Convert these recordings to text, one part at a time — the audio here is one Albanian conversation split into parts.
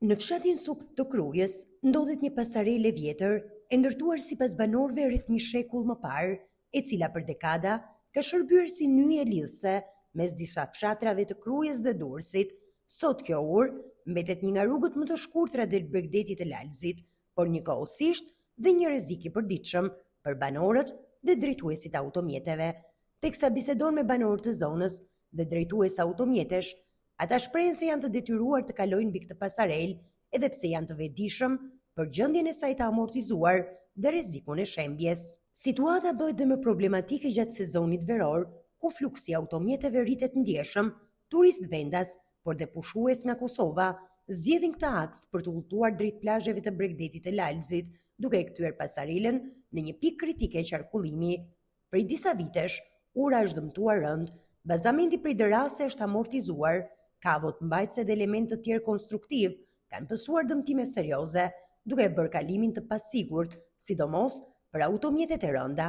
Në fshatin Sukth të Krujës ndodhet një pasarele vjetër e ndërtuar sipas banorëve rreth një shekull më parë, e cila për dekada ka shërbyer si nyje lidhëse mes disa fshatrave të Krujës dhe Durrësit. Sot kjo urë mbetet një nga rrugët më të shkurtra del Bregdetit të Lalëzit, por njëkohësisht dhe një rrezik i përditshëm për banorët dhe drejtuesit e automjeteve. Teksa bisedon me banorët e zonës dhe drejtues automjetesh, ata shprehen se janë të detyruar të kalojnë mbi këtë pasarelë edhe pse janë të vetëdijshëm për gjendjen e saj të amortizuar dhe rrezikun e shembjes. Situata bëhet dhe më problematike gjatë sezonit veror, ku fluksi i automjeteve rritet ndjeshëm, turistë vendas, por dhe pushues nga Kosova zgjedhin këtë aks për të udhëtuar drejt plazheve të Bregdetit të Lalëzit, duke e kthyer pasarelën në një pikë kritike qarkullimi. Prej disa vitesh, ura është dëmtuar rënd, bazamenti prej dërrase është amortizuar, kavot mbajtëse dhe elementë të tjerë konstruktiv kanë pësuar dëmtime serioze, duke bërë kalimin të pasigurt, sidomos për automjetet e rënda.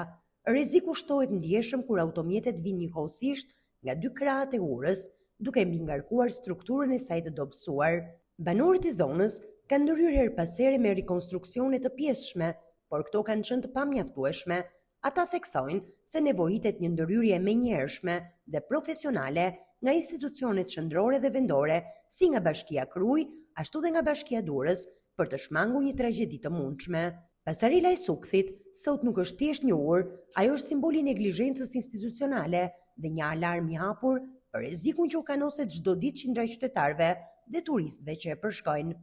Rreziku shtohet ndjeshëm kur automjetet vinë njëkohësisht nga dy krahët e urës, duke mbi ngarkuar strukturën e saj të dobësuar. Banorët e zonës kanë ndërhyrë her pas here me rikonstruksione të pjesshme, por këto kanë qenë të pamjaftueshme. Ata theksojnë se nevojitet një ndërhyrje menjëhershme dhe profesionale nga institucionet qendrore dhe vendore, si nga Bashkia Krujë, ashtu dhe nga Bashkia Durrës, për të shmangur një tragjedi të mundshme. Pasarela e Sukthit sot nuk është thjesht një urë, ajo është simboli i neglizhencës institucionale dhe një alarm i hapur për rrezikun që u kanoset çdo ditë qindra qytetarëve dhe turistëve që e përshkojnë.